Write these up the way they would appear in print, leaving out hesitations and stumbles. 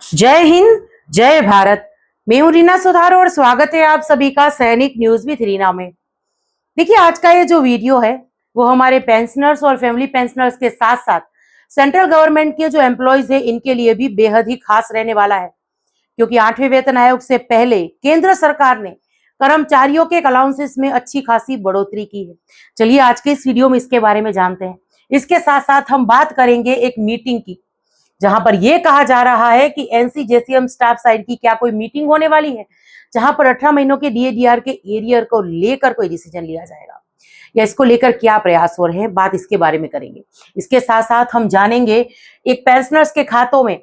जय हिंद, जय भारत। मैं हूं रीना सुधार और स्वागत है आप सभी का सैनिक न्यूज विद रीना में। देखिए, आज का ये जो वीडियो है वो हमारे पेंशनर्स और फैमिली पेंशनर्स के साथ साथ सेंट्रल गवर्नमेंट के जो एम्प्लॉयज है इनके लिए भी बेहद ही खास रहने वाला है, क्योंकि 8वें वेतन आयोग से पहले केंद्र सरकार ने कर्मचारियों के अलाउंसेस में अच्छी खासी बढ़ोतरी की है। चलिए आज के इस वीडियो में इसके बारे में जानते हैं। इसके साथ साथ हम बात करेंगे एक मीटिंग की, जहां पर यह कहा जा रहा है कि एनसीजेसीएम स्टाफ साइड की क्या कोई मीटिंग होने वाली है, जहां पर 18 महीनों के डीएडीआर के एरियर को लेकर कोई डिसीजन लिया जाएगा या इसको लेकर क्या प्रयास हो रहे हैं, बात इसके बारे में करेंगे। इसके साथ साथ हम जानेंगे एक पेंशनर्स के खातों में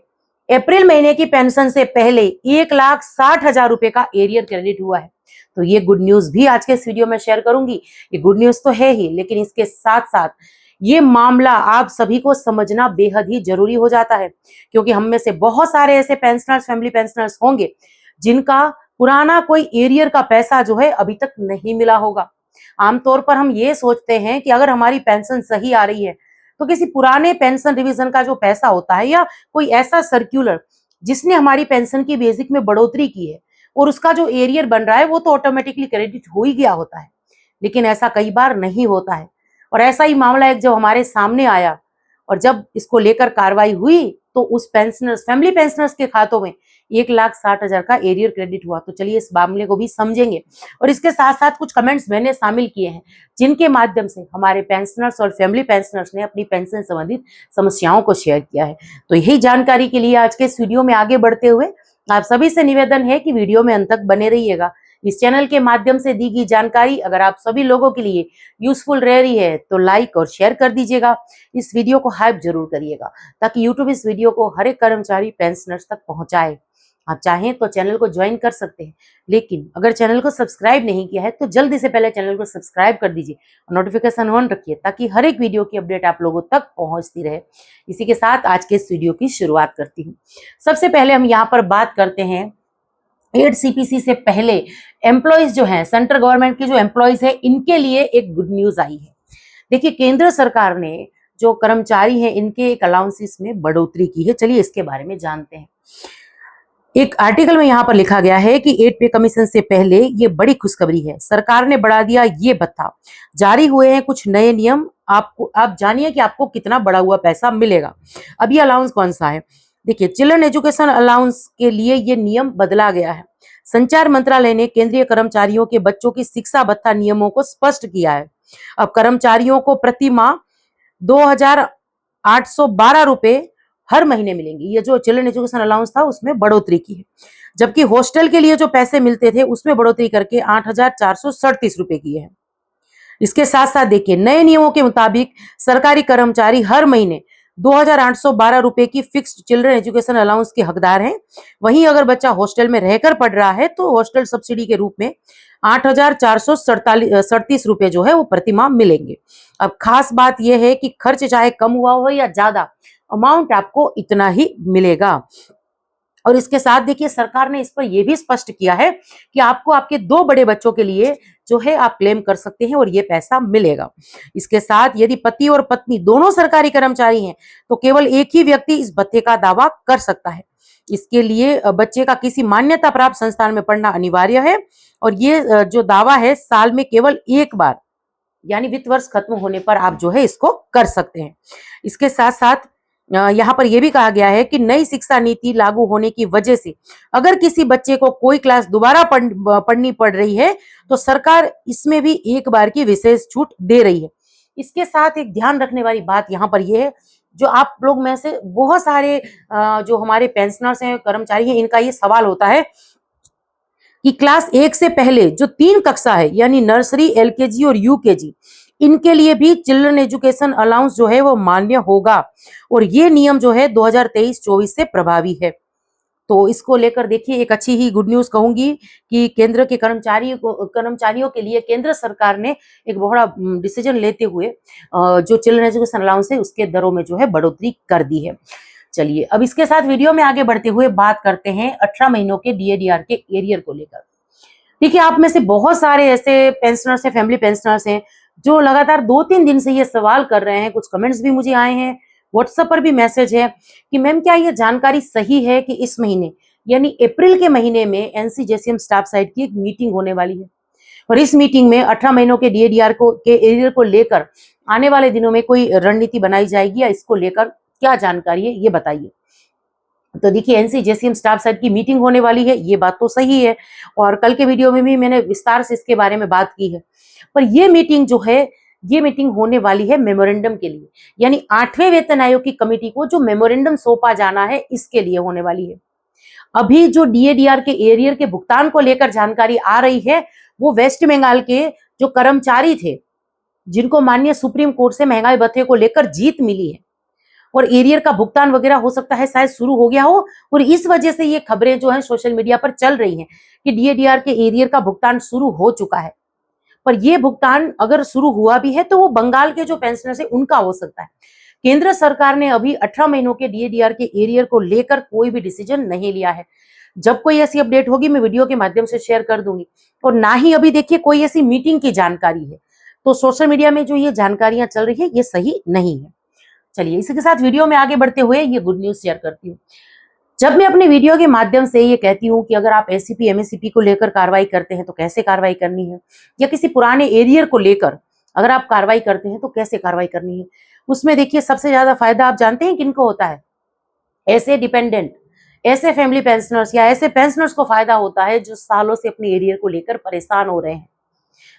अप्रैल महीने की पेंशन से पहले 1,60,000 रुपए का एरियर क्रेडिट हुआ है। तो ये गुड न्यूज भी आज के इस वीडियो में शेयर करूंगी। ये गुड न्यूज तो है ही, लेकिन इसके साथ साथ ये मामला आप सभी को समझना बेहद ही जरूरी हो जाता है, क्योंकि हम में से बहुत सारे ऐसे पेंशनर्स, फैमिली पेंशनर्स होंगे जिनका पुराना कोई एरियर का पैसा जो है अभी तक नहीं मिला होगा। आमतौर पर हम ये सोचते हैं कि अगर हमारी पेंशन सही आ रही है तो किसी पुराने पेंशन रिवीजन का जो पैसा होता है या कोई ऐसा सर्क्यूलर जिसने हमारी पेंशन की बेसिक में बढ़ोतरी की है और उसका जो एरियर बन रहा है वो तो ऑटोमेटिकली क्रेडिट हो ही गया होता है। लेकिन ऐसा कई बार नहीं होता है, और ऐसा ही मामला एक जब हमारे सामने आया और जब इसको लेकर कार्रवाई हुई तो उस पेंशनर्स, फैमिली पेंशनर्स के खातों में 1,60,000 का एरियर क्रेडिट हुआ। तो चलिए इस मामले को भी समझेंगे, और इसके साथ साथ कुछ कमेंट्स मैंने शामिल किए हैं जिनके माध्यम से हमारे पेंशनर्स और फैमिली पेंशनर्स ने अपनी पेंशन संबंधित समस्याओं को शेयर किया है। तो यही जानकारी के लिए आज के इस वीडियो में आगे बढ़ते हुए आप सभी से निवेदन है कि वीडियो में अंत तक बने रहिएगा। इस चैनल के माध्यम से दी गई जानकारी अगर आप सभी लोगों के लिए यूजफुल रह रही है तो लाइक और शेयर कर दीजिएगा। इस वीडियो को हाइप जरूर करिएगा ताकि यूट्यूब इस वीडियो को हर एक कर्मचारी पेंशनर्स तक पहुंचाए। आप चाहें तो चैनल को ज्वाइन कर सकते हैं, लेकिन अगर चैनल को सब्सक्राइब नहीं किया है तो जल्दी से पहले चैनल को सब्सक्राइब कर दीजिए और नोटिफिकेशन ऑन रखिए ताकि हर एक वीडियो की अपडेट आप लोगों तक पहुंचती रहे। इसी के साथ आज के इस वीडियो की शुरुआत करती हूँ। सबसे पहले हम यहाँ पर बात करते हैं 8 सीपीसी से पहले एम्प्लॉयज जो हैं, सेंट्रल गवर्नमेंट के जो एम्प्लॉयज हैं, इनके लिए एक गुड न्यूज आई है। देखिए, केंद्र सरकार ने जो कर्मचारी हैं इनके एक अलाउंसेस में बढ़ोतरी की है। चलिए इसके बारे में जानते हैं। एक आर्टिकल में यहाँ पर लिखा गया है कि 8 पे कमीशन से पहले ये बड़ी खुशखबरी है, सरकार ने बढ़ा दिया ये भत्ता, जारी हुए हैं कुछ नए नियम। आप जानिए कि आपको कितना बढ़ा हुआ पैसा मिलेगा। अब ये अलाउंस कौन सा है? देखिए, चिल्ड्रन एजुकेशन अलाउंस के लिए ये नियम बदला गया है। संचार मंत्रालय ने केंद्रीय कर्मचारियों के बच्चों की शिक्षा भत्ता नियमों को स्पष्ट किया है। अब कर्मचारियों को प्रति माह 2,812 रुपए हर महीने मिलेंगे। ये जो चिल्ड्रन एजुकेशन अलाउंस था उसमें बढ़ोतरी की है, जबकि हॉस्टल के लिए जो पैसे मिलते थे उसमें बढ़ोतरी करके 8,437 रुपए की है। इसके साथ साथ देखिए, नए नियमों के मुताबिक सरकारी कर्मचारी हर महीने 2,812 रुपए की फिक्स्ड चिल्ड्रन एजुकेशन अलाउंस के हकदार हैं। वहीं अगर बच्चा हॉस्टल में रहकर पढ़ रहा है तो हॉस्टल सब्सिडी के रूप में 8,437 रुपए जो है वो प्रतिमाह मिलेंगे। अब खास बात यह है कि खर्च चाहे कम हुआ हो या ज्यादा, अमाउंट आपको इतना ही मिलेगा। और इसके साथ देखिए, सरकार ने इस पर यह भी स्पष्ट किया है कि आपको आपके 2 बड़े बच्चों के लिए जो है आप क्लेम कर सकते हैं और ये पैसा मिलेगा। इसके साथ यदि पति और पत्नी दोनों सरकारी कर्मचारी हैं तो केवल एक ही व्यक्ति इस भत्ते का दावा कर सकता है। इसके लिए बच्चे का किसी मान्यता प्राप्त संस्थान में पढ़ना अनिवार्य है, और ये जो दावा है साल में केवल एक बार, यानी वित्त वर्ष खत्म होने पर आप जो है इसको कर सकते हैं। इसके साथ साथ यहाँ पर यह भी कहा गया है कि नई शिक्षा नीति लागू होने की वजह से अगर किसी बच्चे को कोई क्लास दोबारा पढ़नी पड़ रही है तो सरकार इसमें भी एक बार की विशेष छूट दे रही है। इसके साथ एक ध्यान रखने वाली बात यहाँ पर यह है, जो आप लोग में से बहुत सारे जो हमारे पेंशनर्स हैं, कर्मचारी हैं, इनका ये सवाल होता है कि क्लास 1 से पहले जो 3 कक्षा है, यानी नर्सरी, एलकेजी और यूकेजी, इनके लिए भी चिल्ड्रन एजुकेशन अलाउंस जो है वो मान्य होगा, और ये नियम जो है 2023-24 से प्रभावी है। तो इसको लेकर देखिए, एक अच्छी ही गुड न्यूज कहूंगी कि केंद्र के कर्मचारियों के लिए केंद्र सरकार ने एक बड़ा डिसीजन लेते हुए जो चिल्ड्रन एजुकेशन अलाउंस है उसके दरों में जो है बढ़ोतरी कर दी है। चलिए अब इसके साथ वीडियो में आगे बढ़ते हुए बात करते हैं 18 महीनों के डीएडीआर के एरियर को लेकर। देखिए, आप में से बहुत सारे ऐसे पेंशनर्स हैं, फैमिली पेंशनर्स हैं, जो लगातार 2-3 दिन से ये सवाल कर रहे हैं। कुछ कमेंट्स भी मुझे आए हैं व्हाट्सएप पर भी मैसेज है कि मैम क्या ये जानकारी सही है कि इस महीने यानी अप्रैल के महीने में एनसीजेसीएम स्टाफ साइट की एक मीटिंग होने वाली है और इस मीटिंग में 18 महीनों के डीएडीआर को के एरियर को लेकर आने वाले दिनों में कोई रणनीति बनाई जाएगी या इसको लेकर क्या जानकारी है ये बताइए। तो देखिए एनसीजेसीएम स्टाफ साइट की मीटिंग होने वाली है, ये बात तो सही है और कल के वीडियो में भी मैंने विस्तार से इसके बारे में बात की है। पर ये मीटिंग जो है ये मीटिंग होने वाली है मेमोरेंडम के लिए, यानी 8वें वेतन आयोग की कमेटी को जो मेमोरेंडम सौंपा जाना है इसके लिए होने वाली है। अभी जो डीएडीआर के एरियर के भुगतान को लेकर जानकारी आ रही है वो वेस्ट बंगाल के जो कर्मचारी थे जिनको माननीय सुप्रीम कोर्ट से महंगाई भत्ते को लेकर जीत मिली है और एरियर का भुगतान वगैरह हो सकता है शायद शुरू हो गया हो और इस वजह से ये खबरें जो है सोशल मीडिया पर चल रही हैं कि डीएडीआर के एरियर का भुगतान शुरू हो चुका है। पर यह भुगतान अगर शुरू हुआ भी है तो वो बंगाल के जो पेंशनर्स है उनका हो सकता है। केंद्र सरकार ने अभी 18 महीनों के डीएडीआर के एरियर को लेकर कोई भी डिसीजन नहीं लिया है। जब कोई ऐसी अपडेट होगी मैं वीडियो के माध्यम से शेयर कर दूंगी और ना ही अभी देखिए कोई ऐसी मीटिंग की जानकारी है। तो सोशल मीडिया में जो ये जानकारियां चल रही है ये सही नहीं है। चलिए इसी के साथ वीडियो में आगे बढ़ते हुए ये गुड न्यूज शेयर करती हूँ। जब मैं अपने वीडियो के माध्यम से ये कहती हूँ कि अगर आप एससीपी एमएससीपी को लेकर कार्रवाई करते हैं तो कैसे कार्रवाई करनी है या किसी पुराने एरियर को लेकर अगर आप कार्रवाई करते हैं तो कैसे कार्रवाई करनी है, उसमें देखिए सबसे ज्यादा फायदा आप जानते हैं किनको होता है? ऐसे डिपेंडेंट, ऐसे फैमिली पेंशनर्स या ऐसे पेंशनर्स को फायदा होता है जो सालों से अपने एरियर को लेकर परेशान हो रहे हैं।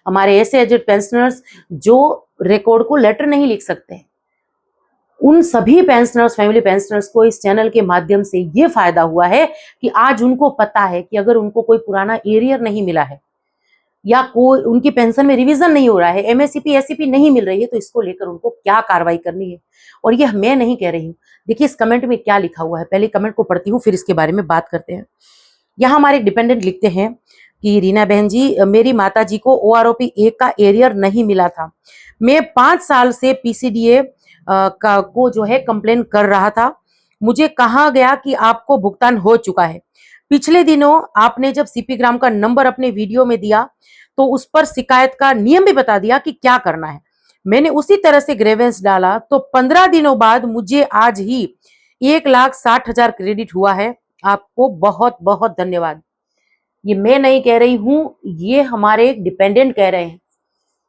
हमारे ऐसे एजेड पेंशनर्स जो रिकॉर्ड को लेटर नहीं लिख सकते हैं, उन सभी पेंशनर्स फैमिली पेंशनर्स को इस चैनल के माध्यम से ये फायदा हुआ है कि आज उनको पता है कि अगर उनको कोई पुराना एरियर नहीं मिला है या कोई उनकी पेंशन में रिवीजन नहीं हो रहा है, एमएससीपी एससीपी नहीं मिल रही है तो इसको लेकर उनको क्या कार्रवाई करनी है। और यह मैं नहीं कह रही हूँ, देखिए इस कमेंट में क्या लिखा हुआ है, पहले कमेंट को पढ़ती हूँ फिर इसके बारे में बात करते हैं। यहाँ हमारे डिपेंडेंट लिखते हैं कि रीना बहन जी, मेरी माता जी को ओआरओपी 1 का एरियर नहीं मिला था। मैं 5 साल से पीसीडीए को जो है कंप्लेन कर रहा था। मुझे कहा गया कि आपको भुगतान हो चुका है। पिछले दिनों आपने जब सीपी ग्राम का नंबर अपने वीडियो में दिया तो उस पर शिकायत का नियम भी बता दिया कि क्या करना है। मैंने उसी तरह से ग्रेवेंस डाला तो 15 दिनों बाद मुझे आज ही 1,60,000 क्रेडिट हुआ है। आपको बहुत बहुत धन्यवाद। ये मैं नहीं कह रही हूं, ये हमारे एक डिपेंडेंट कह रहे हैं।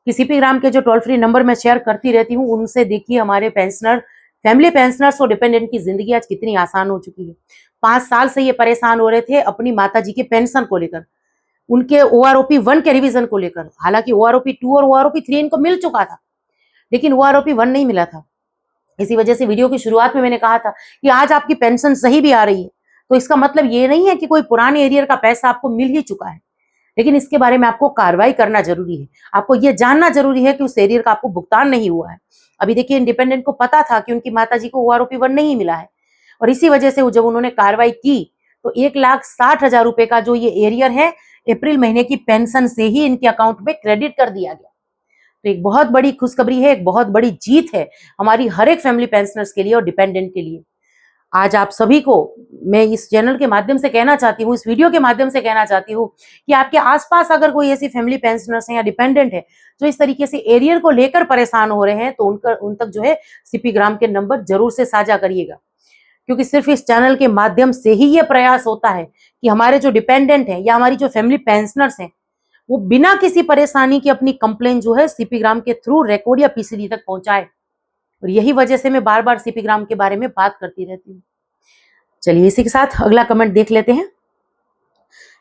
किसी भी ग्राम के जो टोल फ्री नंबर मैं शेयर करती रहती हूँ उनसे देखिए हमारे पेंशनर फैमिली पेंशनर्स और डिपेंडेंट की जिंदगी आज कितनी आसान हो चुकी है। 5 साल से ये परेशान हो रहे थे अपनी माताजी के पेंशन को लेकर, उनके ओआरओपी 1 के रिवीजन को लेकर। हालांकि ओआरओपी 2 और ओआरओपी 3 इनको मिल चुका था लेकिन ओआरओपी 1 नहीं मिला था। इसी वजह से वीडियो की शुरुआत में मैंने कहा था कि आज आपकी पेंशन सही भी आ रही है तो इसका मतलब ये नहीं है कि कोई पुराने एरियर का पैसा आपको मिल ही चुका है, लेकिन इसके बारे में आपको कार्रवाई करना जरूरी है। आपको ये जानना जरूरी है कि उस एरियर का आपको भुगतान नहीं हुआ है। अभी देखिए इंडिपेंडेंट को पता था कि उनकी माताजी को ओआरओपी 1 नहीं मिला है और इसी वजह से जब उन्होंने कार्रवाई की तो 1,60,000 रुपए का जो ये एरियर है अप्रैल महीने की पेंशन से ही इनके अकाउंट में क्रेडिट कर दिया गया। तो एक बहुत बड़ी खुशखबरी है, एक बहुत बड़ी जीत है हमारी हर एक फैमिली पेंशनर्स के लिए और डिपेंडेंट के लिए। आज आप सभी को मैं इस चैनल के माध्यम से कहना चाहती हूँ, इस वीडियो के माध्यम से कहना चाहती हूँ कि आपके आसपास अगर कोई ऐसी फैमिली पेंशनर्स हैं या डिपेंडेंट है जो इस तरीके से एरियर को लेकर परेशान हो रहे हैं तो उन तक जो है सीपी ग्राम के नंबर जरूर से साझा करिएगा, क्योंकि सिर्फ इस चैनल के माध्यम से ही ये प्रयास होता है कि हमारे जो डिपेंडेंट हैं या हमारी जो फैमिली पेंशनर्स हैं वो बिना किसी परेशानी की अपनी कंप्लेन जो है सीपी ग्राम के थ्रू रिकॉर्ड या पीसीडी तक पहुंचाए। और यही वजह से मैं बार बार सीपी ग्राम के बारे में बात करती रहती हूँ। चलिए इसी के साथ अगला कमेंट देख लेते हैं।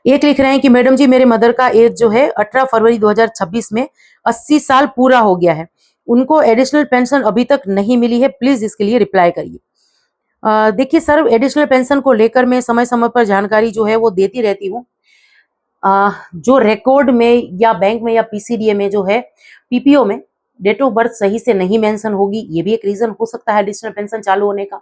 एक लिख रहे हैं कि मैडम जी, मेरे मदर का एज जो है 18 फरवरी 2026 में 80 साल पूरा हो गया है। उनको एडिशनल पेंशन अभी तक नहीं मिली है, प्लीज इसके लिए रिप्लाई करिए। देखिए सर, एडिशनल पेंशन को लेकर मैं समय समय पर जानकारी जो है वो देती रहती हूँ। जो रिकॉर्ड में या बैंक में या पीसीडीए में जो है पीपीओ में डेट ऑफ बर्थ सही से नहीं मेंशन होगी, ये भी एक रीजन हो सकता है एडिशनल पेंशन चालू होने का।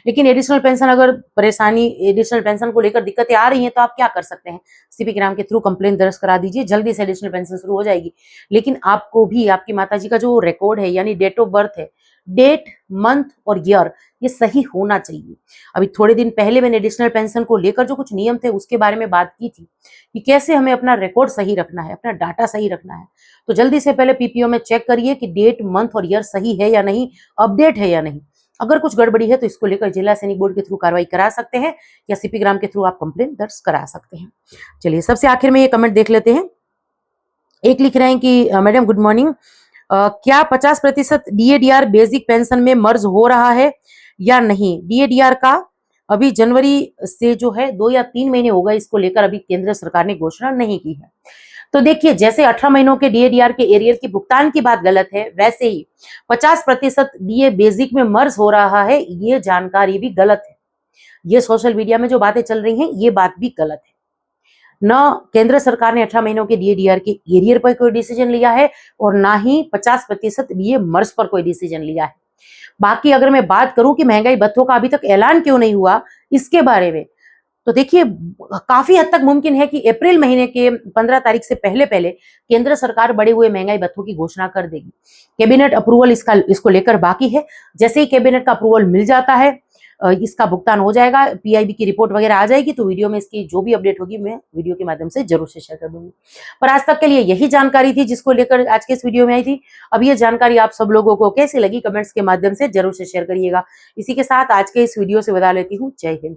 लेकिन एडिशनल पेंशन अगर परेशानी एडिशनल पेंशन को लेकर दिक्कतें आ रही हैं तो आप क्या कर सकते हैं, सीपी ग्राम के थ्रू कंप्लेन दर्ज करा दीजिए, जल्दी से एडिशनल पेंशन शुरू हो जाएगी। लेकिन आपको भी आपकी माताजी का जो रिकॉर्ड है यानी डेट ऑफ बर्थ है, डेट मंथ और ईयर ये सही होना चाहिए। अभी थोड़े दिन पहले मैंने एडिशनल पेंशन को लेकर जो कुछ नियम थे उसके बारे में बात की थी कि कैसे हमें अपना रिकॉर्ड सही रखना है, अपना डाटा सही रखना है। तो जल्दी से पहले पीपीओ में चेक करिए कि डेट मंथ और ईयर सही है या नहीं, अपडेट है या नहीं। अगर कुछ गड़बड़ी है तो इसको लेकर जिला सैनिक बोर्ड के थ्रू कार्रवाई करा सकते हैं या सीपी ग्राम के थ्रू आप कंप्लेंट दर्ज करा सकते हैं। चलिए सबसे आखिर में ये कमेंट देख लेते हैं। एक लिख रहे हैं कि मैडम गुड मॉर्निंग, क्या 50% DADR बेसिक पेंशन में मर्ज हो रहा है या नहीं? DADR का अभी जनवरी से जो है 2 या 3 महीने हो गए, इसको लेकर अभी केंद्र सरकार ने घोषणा नहीं की है। तो देखिए, जैसे 18 महीनों के DADR के एरियर की भुगतान की बात गलत है, वैसे ही 50% DA बेसिक में मर्ज हो रहा है, ये जानकारी भी गलत है। ये सोशल मीडिया में जो बातें चल रही हैं, ये बात भी गलत है। न केंद्र सरकार ने 18 महीनों के DADR के एरियर पर कोई डिसीजन लिया है और ना ही 50% DA मर्ज पर कोई डिसीजन लिया है। बाकी अगर मैं बात करूं कि महंगाई भत्तों का अभी तक ऐलान क्यों नहीं हुआ इसके बारे में, तो देखिए काफी हद तक मुमकिन है कि अप्रैल महीने के 15 तारीख से पहले पहले केंद्र सरकार बढ़े हुए महंगाई भत्तों की घोषणा कर देगी। कैबिनेट अप्रूवल इसको लेकर बाकी है। जैसे ही कैबिनेट का अप्रूवल मिल जाता है, इसका भुगतान हो जाएगा, PIB की रिपोर्ट वगैरह आ जाएगी, तो वीडियो में इसकी जो भी अपडेट होगी मैं वीडियो के माध्यम से जरूर से शेयर कर दूंगी। पर आज तक के लिए यही जानकारी थी जिसको लेकर आज के इस वीडियो में आई थी। अब ये जानकारी आप सब लोगों को कैसी लगी कमेंट्स के माध्यम से जरूर से शेयर करिएगा। इसी के साथ आज के इस वीडियो से विदा लेती हूँ। जय हिंद।